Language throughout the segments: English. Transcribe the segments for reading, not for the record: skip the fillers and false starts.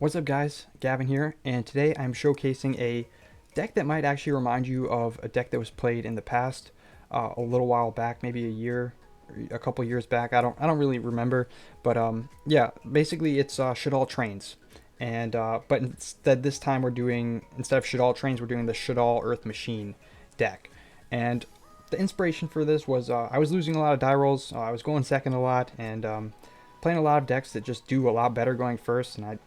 What's up guys, Gavin here, and today I'm showcasing a deck that might actually remind you of a deck that was played in the past, a little while back, maybe a year, a couple years back. I don't really remember, but yeah, basically it's Shaddoll Trains, and but instead this time instead of Shaddoll Trains, we're doing the Shaddoll Earth Machine deck, and the inspiration for this was I was losing a lot of die rolls, I was going second a lot, and playing a lot of decks that just do a lot better going first, and I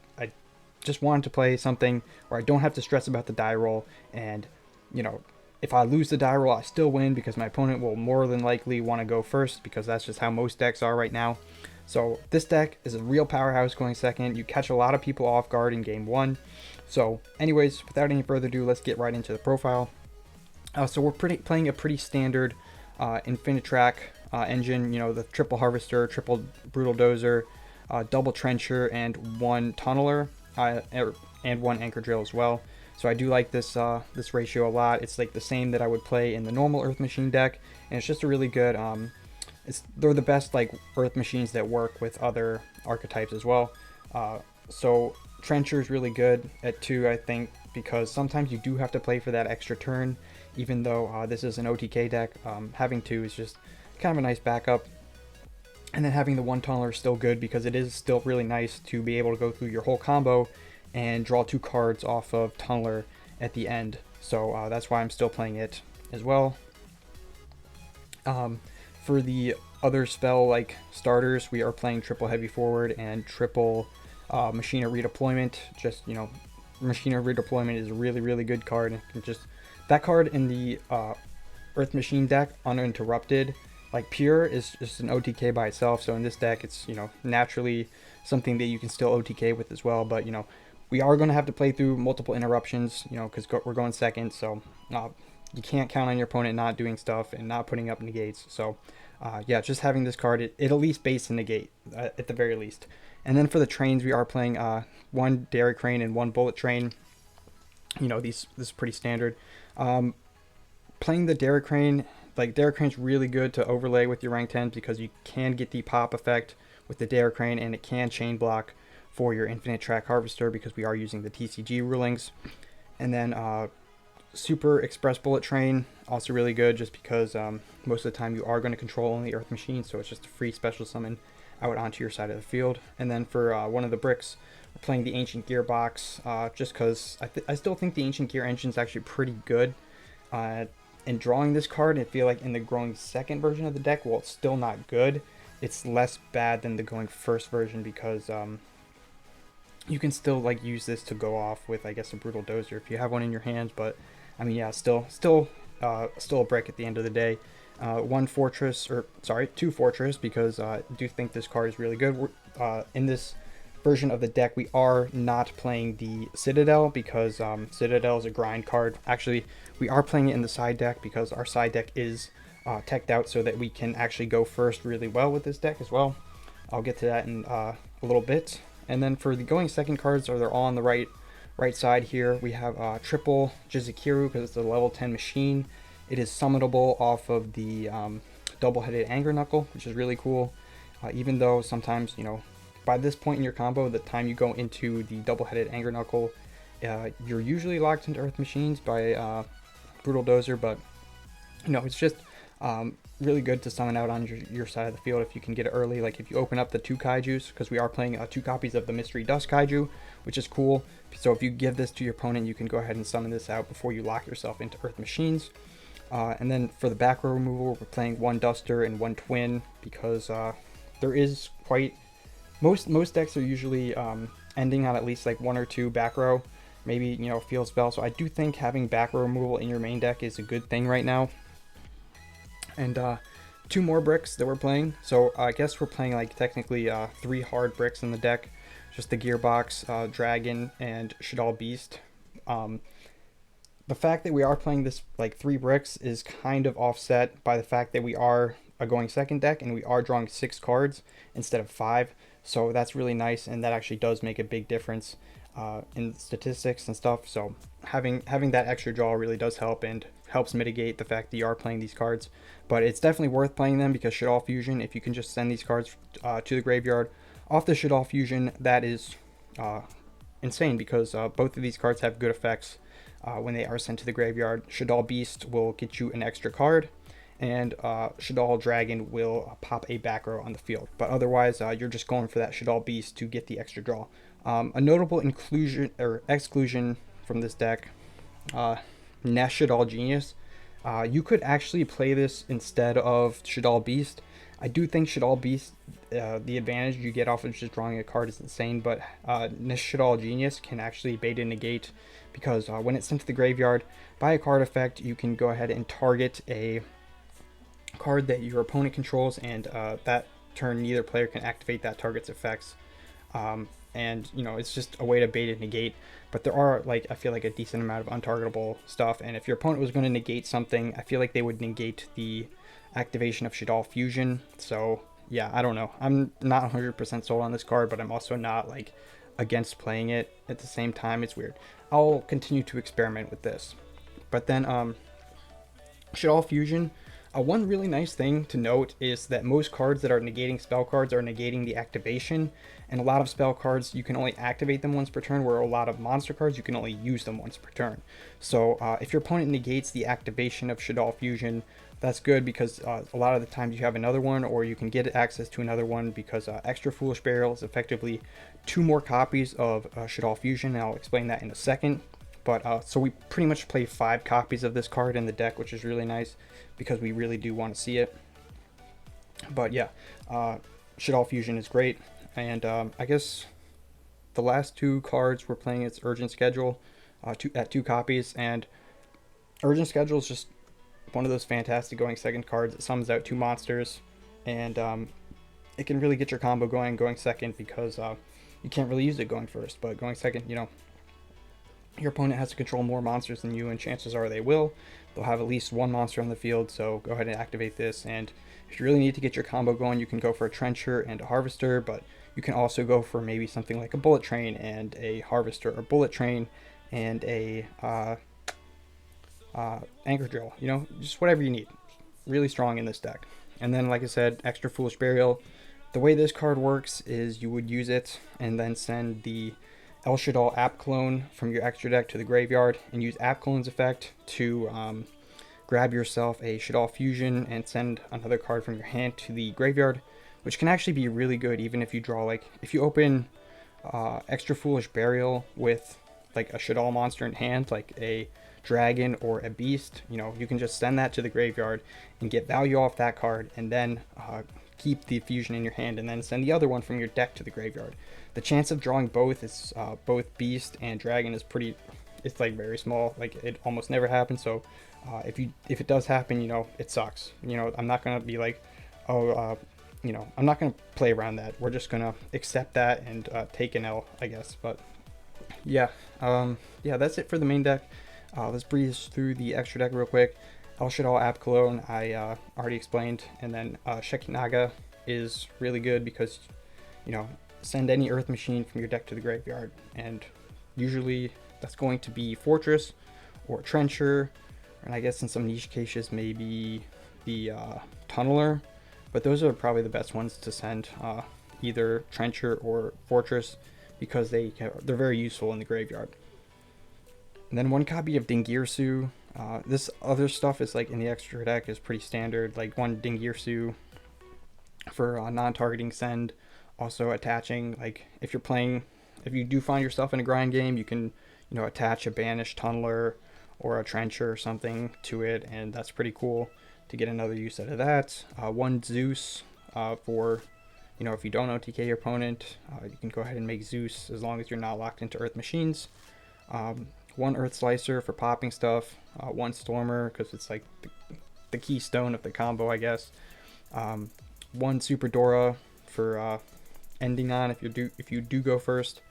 just wanted to play something where I don't have to stress about the die roll, and you know, if I lose the die roll I still win because my opponent will more than likely want to go first, because that's just how most decks are right now. So this deck is a real powerhouse going second. You catch a lot of people off guard in game one. So anyways, without any further ado, let's get right into the profile. So we're playing a pretty standard Infinitrack engine, you know, the triple harvester, triple brutal dozer, double trencher, and one tunneler, and one anchor drill as well. So I do like this ratio a lot. It's like the same that I would play in the normal Earth Machine deck, and it's just a really good. They're the best like Earth Machines that work with other archetypes as well. So Trencher is really good at 2, I think, because sometimes you do have to play for that extra turn. Even though this is an OTK deck, having 2 is just kind of a nice backup. And then having the one tunneler is still good because it is still really nice to be able to go through your whole combo and draw 2 cards off of tunneler at the end. So that's why I'm still playing it as well. For the other spell like starters, we are playing triple heavy forward and triple machina redeployment. Just, you know, machina redeployment is a really good card, and just that card in the Earth Machine deck, uninterrupted, like pure, is just an OTK by itself. So in this deck, it's, you know, naturally something that you can still OTK with as well. But, you know, we are going to have to play through multiple interruptions, you know, because we're going second. So you can't count on your opponent not doing stuff and not putting up negates. So yeah, just having this card, it at least base a negate at the very least. And then for the trains, we are playing one Dairy Crane and one Bullet Train. You know, this is pretty standard. Playing the Dairy Crane, like Dairy Crane's really good to overlay with your rank 10s because you can get the pop effect with the Dairy Crane, and it can chain block for your Infinitrack Harvester because we are using the TCG rulings. And then Super Express Bullet Train, also really good just because most of the time you are going to control only Earth Machines, so it's just a free special summon out onto your side of the field. And then for one of the bricks, we're playing the Ancient Gearbox, just because I still think the Ancient Gear engine is actually pretty good. And drawing this card, I feel like in the growing second version of the deck, well, it's still not good. It's less bad than the going first version because you can still like use this to go off with, I guess, a brutal dozer if you have one in your hands. But I mean, yeah, still a brick at the end of the day. One fortress, or sorry, 2 fortress, because I do think this card is really good. In this version of the deck, we are not playing the Citadel because Citadel is a grind card. Actually, we are playing it in the side deck because our side deck is teched out so that we can actually go first really well with this deck as well. I'll get to that in a little bit. And then for the going second cards, they're all on the right side here. We have triple Jizukiru because it's a level 10 machine. It is summonable off of the double-headed Anger Knuckle, which is really cool. Even though sometimes, you know, by this point in your combo, the time you go into the double-headed Anger Knuckle, you're usually locked into Earth Machines by Brutal Dozer, but, you know, it's just really good to summon out on your side of the field if you can get it early. Like if you open up the 2 Kaijus, because we are playing 2 copies of the Mystery Dust Kaiju, which is cool. So if you give this to your opponent, you can go ahead and summon this out before you lock yourself into Earth Machines. And then for the back row removal, we're playing 1 Duster and 1 Twin because there is quite... Most decks are usually ending on at least like 1 or 2 back row, maybe, you know, field spell. So I do think having back row removal in your main deck is a good thing right now. And 2 more bricks that we're playing. So I guess we're playing like technically 3 hard bricks in the deck. Just the Gearbox, Dragon, and Shaddoll Beast. The fact that we are playing this like 3 bricks is kind of offset by the fact that we are a going second deck and we are drawing 6 cards instead of 5. So that's really nice, and that actually does make a big difference in statistics and stuff. So having that extra draw really does help and helps mitigate the fact that you are playing these cards. But it's definitely worth playing them because Shaddoll Fusion, if you can just send these cards to the graveyard off the Shaddoll Fusion, that is insane because both of these cards have good effects when they are sent to the graveyard. Shaddoll Beast will get you an extra card, and Shaddoll Dragon will pop a back row on the field. But otherwise, you're just going for that Shaddoll Beast to get the extra draw. A notable inclusion or exclusion from this deck, Nest Shaddoll Genius. You could actually play this instead of Shaddoll Beast. I do think Shaddoll Beast, the advantage you get off of just drawing a card is insane, but Nest Shaddoll Genius can actually bait and negate, because when it's sent to the graveyard, by a card effect, you can go ahead and target a card that your opponent controls, and that turn neither player can activate that target's effects. And it's just a way to bait and negate. But there are, like, I feel like a decent amount of untargetable stuff, and if your opponent was going to negate something, I feel like they would negate the activation of Shaddoll Fusion. So yeah, I don't know, I'm not 100% sold on this card, but I'm also not like against playing it at the same time. It's weird. I'll continue to experiment with this. But then Shaddoll Fusion, one really nice thing to note is that most cards that are negating spell cards are negating the activation, and a lot of spell cards you can only activate them once per turn, where a lot of monster cards you can only use them once per turn. So if your opponent negates the activation of Shaddoll Fusion, that's good, because a lot of the times you have another one, or you can get access to another one, because Extra Foolish Burial is effectively 2 more copies of Shaddoll Fusion, and I'll explain that in a second. But so we pretty much play 5 copies of this card in the deck, which is really nice, because we really do want to see it. But yeah, Shaddoll Fusion is great. And I guess the last 2 cards we're playing, it's Urgent Schedule at 2 copies. And Urgent Schedule is just one of those fantastic going second cards. It summons out 2 monsters, and it can really get your combo going second, because you can't really use it going first. But going second, your opponent has to control more monsters than you, and chances are they will. They'll have at least 1 monster on the field, so go ahead and activate this. And if you really need to get your combo going, you can go for a Trencher and a Harvester, but you can also go for maybe something like a Bullet Train and a Harvester, or Bullet Train and a Anchor Drill. Just whatever you need. Really strong in this deck. And then, like I said, Extra Foolish Burial. The way this card works is you would use it and then send the El Shaddoll App Clone from your extra deck to the graveyard, and use App Clone's effect to grab yourself a Shaddoll Fusion and send another card from your hand to the graveyard, which can actually be really good even if you draw, like, if you open Extra Foolish Burial with like a Shaddoll monster in hand, like a dragon or a beast, you can just send that to the graveyard and get value off that card, and then keep the fusion in your hand, and then send the other one from your deck to the graveyard. The chance of drawing both is both beast and dragon is it's like very small. Like, it almost never happens. So if it does happen, it sucks. I'm not gonna be like, I'm not gonna play around that. We're just gonna accept that and take an L, I guess. But yeah, that's it for the main deck. Let's breeze through the extra deck real quick. El Shaddoll App Clone, I already explained, and then Shekinaga is really good because send any Earth Machine from your deck to the graveyard, and usually that's going to be Fortress or Trencher, and I guess in some niche cases maybe the Tunneler, but those are probably the best ones to send, either Trencher or Fortress, because they're very useful in the graveyard. And then 1 copy of Dingirsu. This other stuff is like in the extra deck is pretty standard, like 1 Dingirsu for non-targeting send. Also attaching, like if you do find yourself in a grind game, you can attach a banished Tunneler or a Trencher or something to it, and that's pretty cool to get another use out of that. 1 Zeus for if you don't OTK your opponent, you can go ahead and make Zeus as long as you're not locked into Earth Machines. 1 Earth Slicer for popping stuff. 1 Stormer because it's like the keystone of the combo, I guess. 1 Super Dora for ending on if you do go first,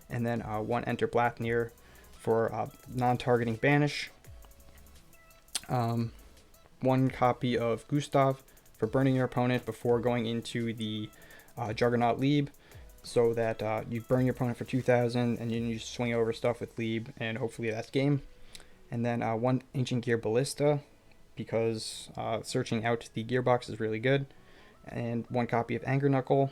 and then 1 Enter Blathnir for non-targeting banish. 1 copy of Gustav for burning your opponent before going into the Juggernaut Lieb, so that you burn your opponent for 2,000 and you just swing over stuff with Lieb, and hopefully that's game. And then 1 Ancient Gear Ballista because searching out the gearbox is really good. And 1 copy of Anger Knuckle,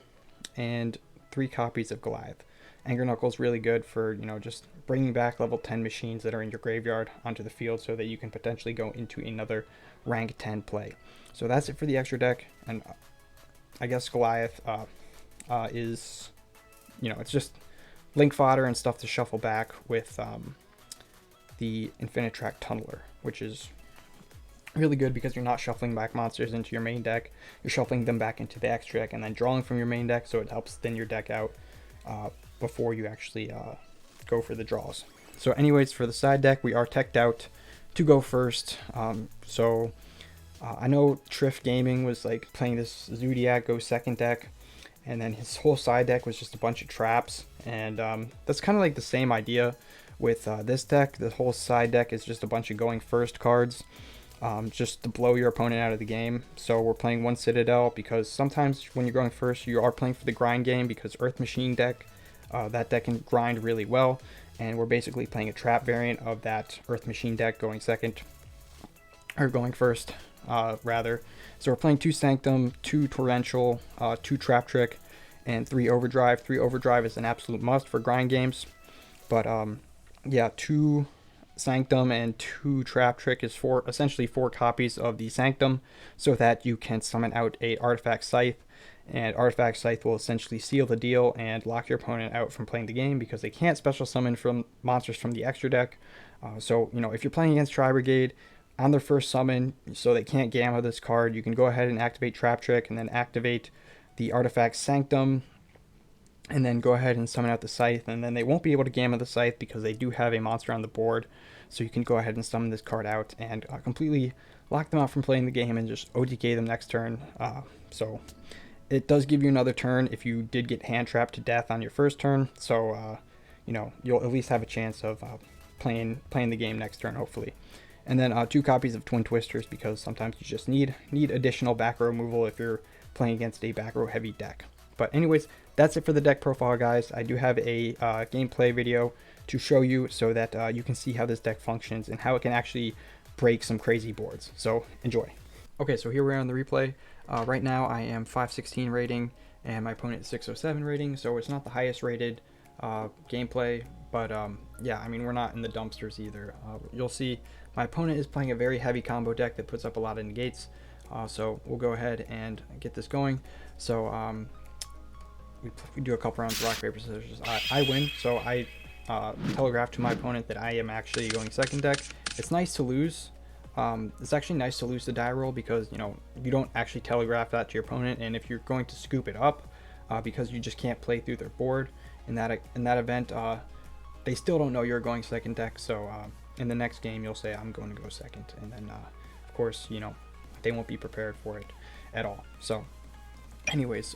and 3 copies of Goliath. Anger Knuckle is really good for, just bringing back level 10 machines that are in your graveyard onto the field so that you can potentially go into another rank 10 play. So that's it for the extra deck, and I guess Goliath is, it's just link fodder and stuff to shuffle back with the Infinite Track Tunneler, which is really good because you're not shuffling back monsters into your main deck. You're shuffling them back into the extra deck and then drawing from your main deck, so it helps thin your deck out before you actually go for the draws. So anyways, for the side deck, we are teched out to go first. I know Triff Gaming was like playing this Zodiac go second deck, and then his whole side deck was just a bunch of traps, and that's kind of like the same idea with this deck. The whole side deck is just a bunch of going first cards, just to blow your opponent out of the game. So we're playing one Citadel because sometimes when you're going first, you are playing for the grind game, because Earth Machine deck, that deck can grind really well, and we're basically playing a trap variant of that Earth Machine deck going second, or going first, rather. So we're playing 2 Sanctum, 2 Torrential, 2 Trap Trick, and 3 Overdrive. 3 Overdrive is an absolute must for grind games, but yeah, 2 Sanctum and 2 Trap Trick is essentially 4 copies of the Sanctum, so that you can summon out a Artifact Scythe, and Artifact Scythe will essentially seal the deal and lock your opponent out from playing the game, because they can't special summon from monsters from the extra deck. So if you're playing against Tri Brigade on their first summon, so they can't Gamma this card, you can go ahead and activate Trap Trick and then activate the Artifact Sanctum, and then go ahead and summon out the Scythe, and then they won't be able to Gamma the Scythe because they do have a monster on the board. So you can go ahead and summon this card out and completely lock them out from playing the game and just OTK them next turn. So it does give you another turn if you did get hand trapped to death on your first turn. So you'll at least have a chance of playing the game next turn, hopefully. And then 2 copies of Twin Twisters, because sometimes you just need additional back row removal if you're playing against a back row heavy deck. But anyways, that's it for the deck profile, guys. I do have a gameplay video to show you so that you can see how this deck functions and how it can actually break some crazy boards. So enjoy. Okay, so here we are on the replay. Right now I am 516 rating and my opponent is 607 rating, so it's not the highest rated gameplay, but yeah, I mean, we're not in the dumpsters either. You'll see my opponent is playing a very heavy combo deck that puts up a lot of negates, so we'll go ahead and get this going. So we do a couple rounds of rock, paper, scissors. I win, so I telegraph to my opponent that I am actually going second deck. It's nice to lose. It's actually nice to lose the die roll, because you don't actually telegraph that to your opponent, and if you're going to scoop it up, because you just can't play through their board in that event, they still don't know you're going second deck. So in the next game you'll say I'm going to go second, and then of course they won't be prepared for it at all. So anyways,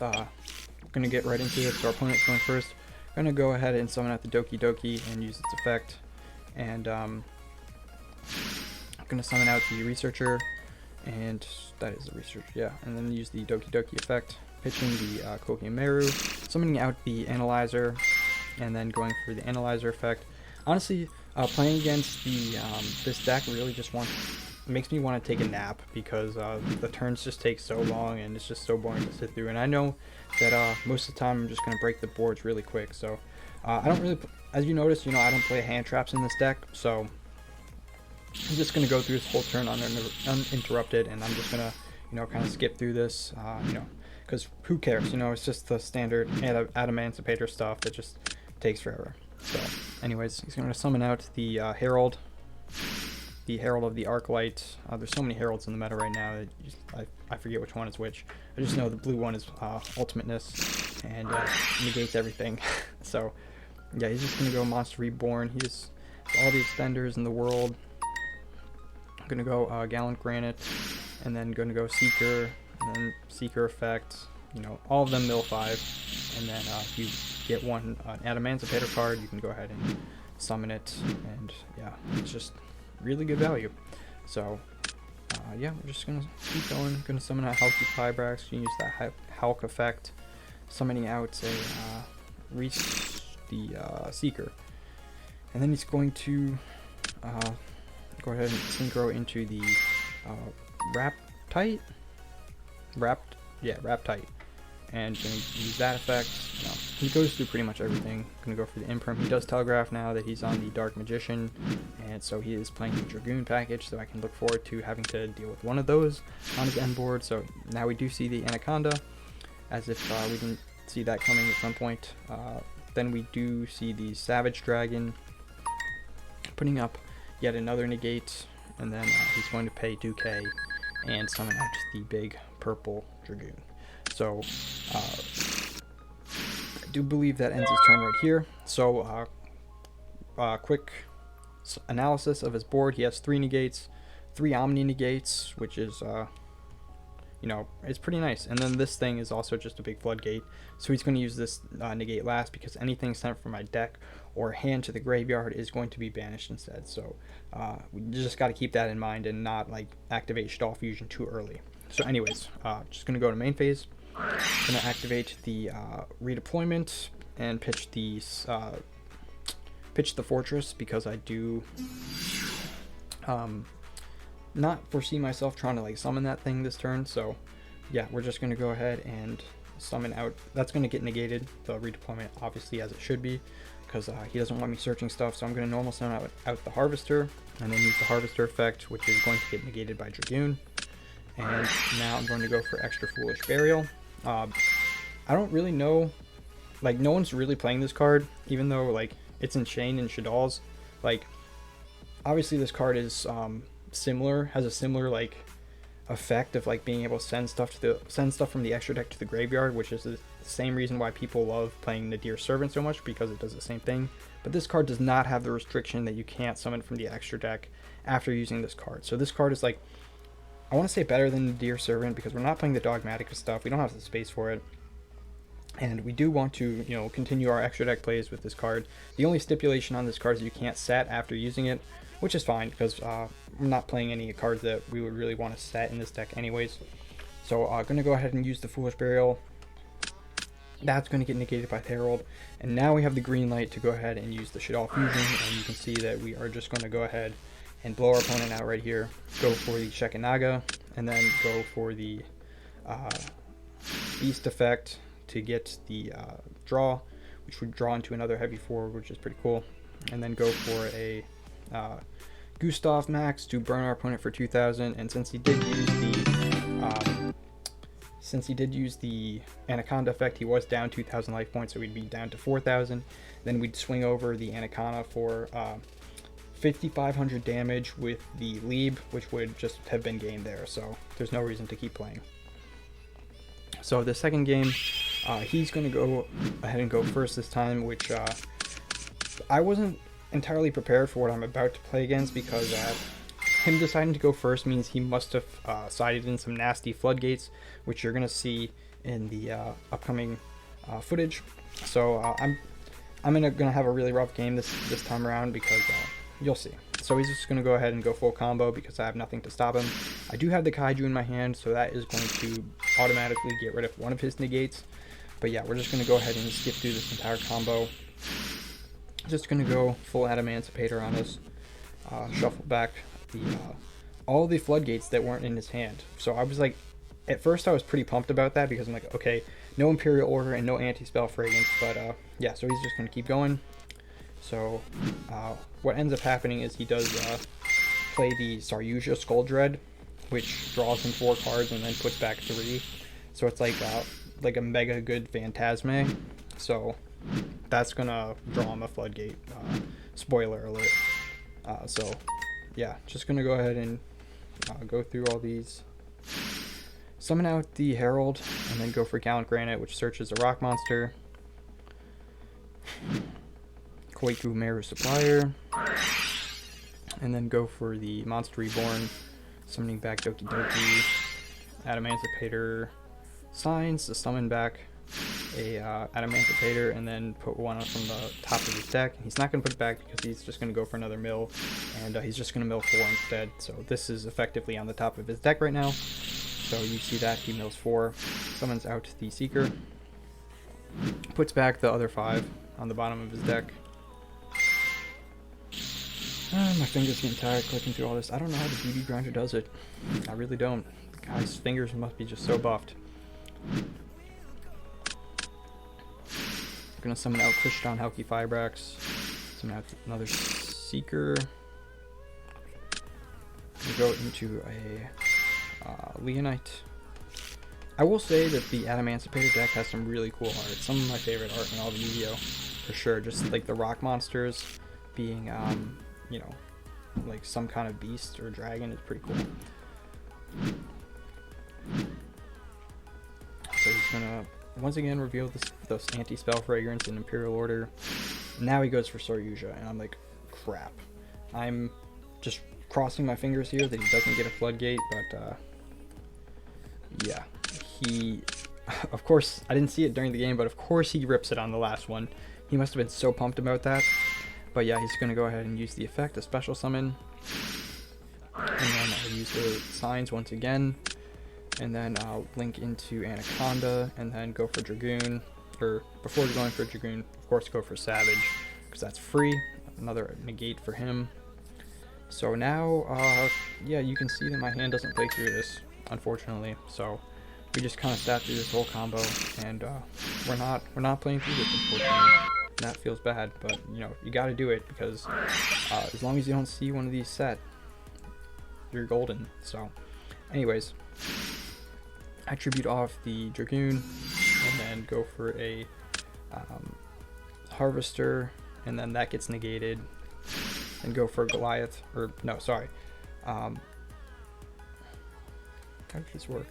gonna get right into it. So our opponent's going first. Gonna go ahead and summon out the Doki Doki and use its effect, and I'm gonna summon out the Researcher, and that is the Researcher, yeah, and then use the Doki Doki effect, pitching the Koki Meru, summoning out the Analyzer, and then going for the Analyzer effect. Honestly, playing against the this deck really just makes me want to take a nap, because the turns just take so long and it's just so boring to sit through. And I know that most of the time I'm just going to break the boards really quick. So I don't really, as you notice, I don't play hand traps in this deck. So I'm just going to go through this whole turn uninterrupted, and I'm just going to, kind of skip through this, because who cares? It's just the standard Adamantipator stuff that just takes forever. So anyways, he's going to summon out the Herald. The Herald of the Arclight. There's so many Heralds in the meta right now that I forget which one is which. I just know the blue one is Ultimateness and negates everything. So yeah, he's just gonna go Monster Reborn. He has all the extenders in the world. I'm gonna go Gallant Granite, and then gonna go Seeker, and then Seeker effect. All of them mill 5, and then if you get one Adamantipator card, you can go ahead and summon it, and yeah, it's just really good value. So yeah, we're just gonna keep going. Gonna summon out Hulky Fibrax. You can use that Hulk effect, summoning out the Seeker, and then he's going to go ahead and synchro into the Raptite, and gonna use that effect. he goes through pretty much everything. Gonna go for the imperm. He does telegraph now that he's on the Dark Magician, and so he is playing the Dragoon package, so I can look forward to having to deal with one of those on his end board. So now we do see the Anaconda, as if we didn't see that coming at some point. Then we do see the Savage Dragon putting up yet another negate, and then he's going to pay 2k and summon out the big purple Dragoon. So I do believe that ends his turn right here. So quick analysis of his board. He has 3 negates, 3 Omni negates, which is you know, it's pretty nice. And then this thing is also just a big floodgate, so he's going to use this negate last, because anything sent from my deck or hand to the graveyard is going to be banished instead. So we just got to keep that in mind and not like activate Shaddoll Fusion too early. So anyways, just going to go to main phase. Going to activate the redeployment and pitch the fortress, because I do not foresee myself trying to like summon that thing this turn. So yeah, we're just going to go ahead and summon out. That's going to get negated, the redeployment, obviously, as it should be, because he doesn't want me searching stuff. So I'm going to normal summon out the Harvester, and then use the Harvester effect, which is going to get negated by Dragoon. And now I'm going to go for Extra Foolish Burial. I don't really know, like, no one's really playing this card, even though like it's in Chain and Shaddolls. Like, obviously this card is has a similar like effect of like being able to send stuff from the extra deck to the graveyard, which is the same reason why people love playing Nadir Servant so much, because it does the same thing. But this card does not have the restriction that you can't summon from the extra deck after using this card. So this card is like, I want to say better than Nadir Servant, because we're not playing the Dogmatica stuff. We don't have the space for it. And we do want to, you know, continue our extra deck plays with this card. The only stipulation on this card is you can't set after using it, which is fine, because I'm not playing any cards that we would really want to set in this deck anyways. So I'm going to go ahead and use the Foolish Burial. That's going to get negated by Herald. And now we have the green light to go ahead and use the Shaddoll Fusion, and you can see that we are just going to go ahead and blow our opponent out right here. Go for the Shekinah, and then go for the Beast effect to get the draw, which would draw into another heavy forward, which is pretty cool. And then go for a Gustav Max to burn our opponent for 2,000. And since he did use the Anaconda effect, he was down 2,000 life points, so we'd be down to 4,000. Then we'd swing over the Anaconda for 5,500 damage with the Leeb, which would just have been gained there. So there's no reason to keep playing. So the second game, he's going to go ahead and go first this time, which I wasn't entirely prepared for what I'm about to play against, because him deciding to go first means he must have sided in some nasty floodgates, which you're going to see in the upcoming footage. So I'm going to have a really rough game this time around, because you'll see. So he's just going to go ahead and go full combo, because I have nothing to stop him. I do have the Kaiju in my hand, so that is going to automatically get rid of one of his negates. But yeah, we're just going to go ahead and skip through this entire combo. Just going to go full Adamancipator on us. Shuffle back all the floodgates that weren't in his hand. So I was like, at first I was pretty pumped about that, because I'm like, okay, no Imperial Order and no Anti-Spell Fragrance. But yeah, so he's just going to keep going. So what ends up happening is he does play the Saryuja Skull Dread, which draws him 4 cards and then puts back 3. So it's like a mega good Phantasme. So that's gonna draw him a floodgate. Spoiler alert. So yeah, just gonna go ahead and go through all these. Summon out the Herald, and then go for Gallant Granite, which searches a rock monster. Koiku Meru Supplier, and then go for the Monster Reborn, summoning back Doki Doki, Adamancipator Signs to summon back a Adamancipator, and then put one from the top of his deck. He's not going to put it back because he's just going to go for another mill, and he's just going to mill 4 instead. So this is effectively on the top of his deck right now. So you see that he mills 4, summons out the Seeker, puts back the other 5 on the bottom of his deck. My fingers getting tired clicking through all this. I don't know how the BB Grinder does it. I really don't. The guy's fingers must be just so buffed. Gonna summon out Krishton, Halki, Fibrax. Summon out another Seeker. We go into a Leonite. I will say that the Adamancipator deck has some really cool art. Some of my favorite art in all of Yu-Gi-Oh! For sure. Just like the rock monsters being, you know, like some kind of beast or dragon is pretty cool. So he's gonna once again reveal this anti-spell fragrance in Imperial Order. Now he goes for Soryuja, and I'm like, crap. I'm just crossing my fingers here that he doesn't get a Floodgate, but yeah, he, of course, I didn't see it during the game, but of course he rips it on the last one. He must have been so pumped about that. But yeah, he's gonna go ahead and use the effect, a special summon, and then I'll use the signs once again, and then I'll link into Anaconda, and then go for Dragoon, or before going for Dragoon, of course go for Savage, because that's free, another negate for him. So now, yeah, you can see that my hand doesn't play through this, unfortunately, so we just kind of sat through this whole combo, and we're not playing through this, unfortunately. That feels bad, but you know, you got to do it, because as long as you don't see one of these set, you're golden. So anyways, I tribute off the Dragoon, and then go for a Harvester, and then that gets negated, and go for Goliath, or no, sorry, how did this work?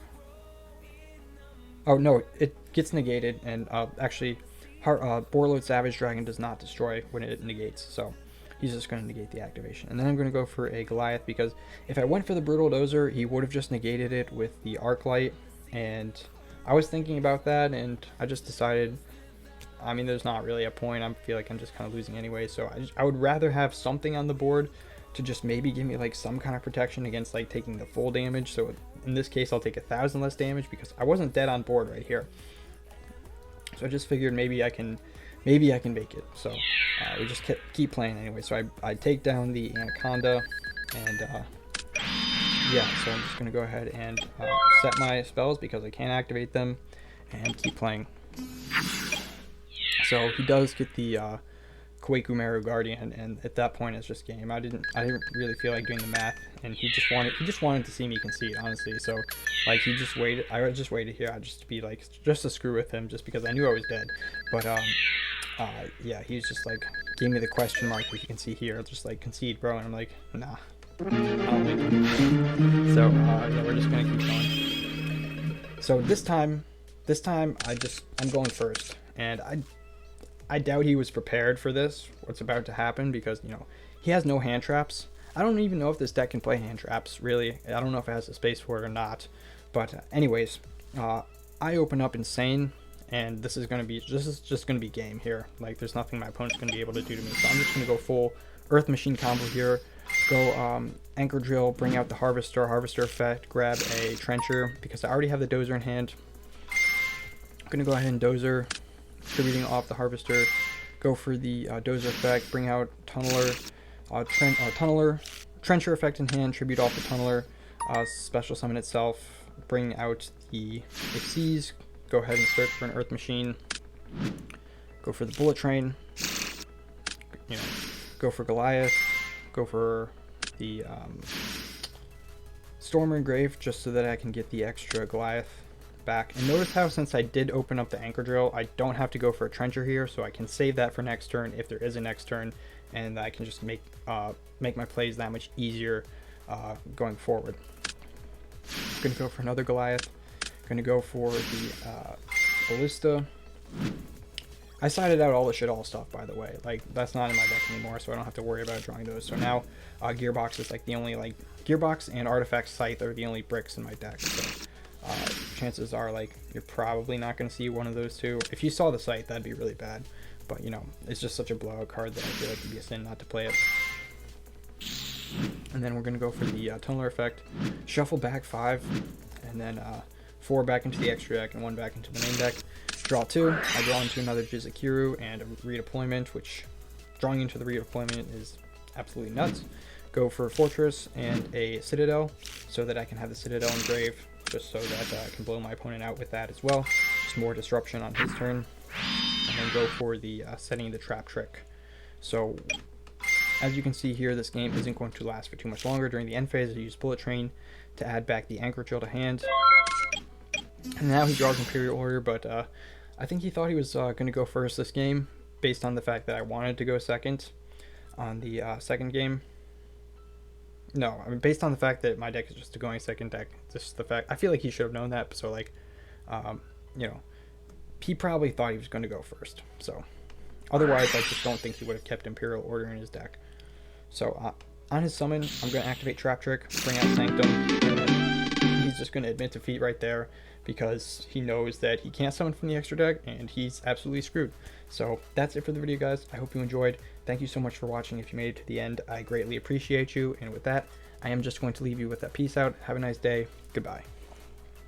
Oh no, it gets negated, and actually Borreload Savage Dragon does not destroy when it negates, so he's just going to negate the activation. And then I'm going to go for a Goliath, because if I went for the Brutal Dozer, he would have just negated it with the Arc Light, and I was thinking about that, and I just decided, I mean, there's not really a point. I feel like I'm just kind of losing anyway, so I would rather have something on the board to just maybe give me like some kind of protection against like taking the full damage. So in this case, I'll take 1,000 less damage, because I wasn't dead on board right here. So I just figured maybe I can make it. So we just keep playing anyway. So I take down the Anaconda, and yeah, so I'm just gonna go ahead and set my spells, because I can't activate them, and keep playing. So he does get the Kwaku Guardian, and at that point it's just game. I didn't really feel like doing the math, and he just wanted to see me concede, honestly. So like he just waited. I just waited here, just to be like, just to screw with him, just because I knew I was dead. But yeah, he was just like, gave me the question mark, if you can see here, just like, concede, bro, and I'm like, nah, I don't think. So yeah, we're just gonna keep going. So this time I'm going first, and I doubt he was prepared for this, what's about to happen, because, you know, he has no hand traps. I don't even know if this deck can play hand traps, really. I don't know if it has the space for it or not. But anyways, I open up Insane, and this is just gonna be game here. Like, there's nothing my opponent's gonna be able to do to me. So I'm just gonna go full Earth Machine combo here. Go Anchor Drill, bring out the Harvester effect, grab a Trencher, because I already have the Dozer in hand. I'm gonna go ahead and Dozer, tributing off the Harvester, go for the Dozer effect, bring out Tunneler, Trencher effect in hand, tribute off the Tunneler, special summon itself, bring out the Xyz, go ahead and search for an Earth Machine, go for the Bullet Train, you know, go for Goliath, go for the Stormer Engrave, just so that I can get the extra Goliath back. And notice how, since I did open up the Anchor Drill, I don't have to go for a Trencher here, so I can save that for next turn if there is a next turn, and I can just make my plays that much easier going forward. I'm gonna go for another Goliath. Gonna go for the Ballista. I sided out all the Shaddoll stuff, by the way. Like, that's not in my deck anymore, so I don't have to worry about drawing those. So now Gearbox is like the only, like, Gearbox and Artifact Scythe are the only bricks in my deck. So chances are, like, you're probably not going to see one of those two. If you saw the Scythe, that'd be really bad. But, you know, it's just such a blowout card that I feel like it'd be a sin not to play it. And then we're going to go for the Tunneler effect. Shuffle back 5, and then 4 back into the extra deck and 1 back into the main deck. Draw 2. I draw into another Jizukiru and a redeployment, which drawing into the redeployment is absolutely nuts. Go for Fortress and a Citadel, so that I can have the Citadel engrave, just so that I can blow my opponent out with that as well. Just more disruption on his turn. And and go for the setting the trap trick. So as you can see here, this game isn't going to last for too much longer. During the end phase, I used Bullet Train to add back the Anchor Drill to hand. And now he draws Imperial Order, but I think he thought he was going to go first this game, based on the fact that I wanted to go second on the second game. No, I mean, based on the fact that my deck is just a going second deck. Just the fact, I feel like he should have known that. So, like, you know, he probably thought he was going to go first. So, otherwise, I just don't think he would have kept Imperial Order in his deck. So, on his summon, I'm going to activate Trap Trick, bring out Sanctum, and then he's just going to admit defeat right there because he knows that he can't summon from the extra deck, and he's absolutely screwed. So, that's it for the video, guys. I hope you enjoyed. Thank you so much for watching. If you made it to the end, I greatly appreciate you. And with that, I am just going to leave you with a peace out. Have a nice day. Goodbye.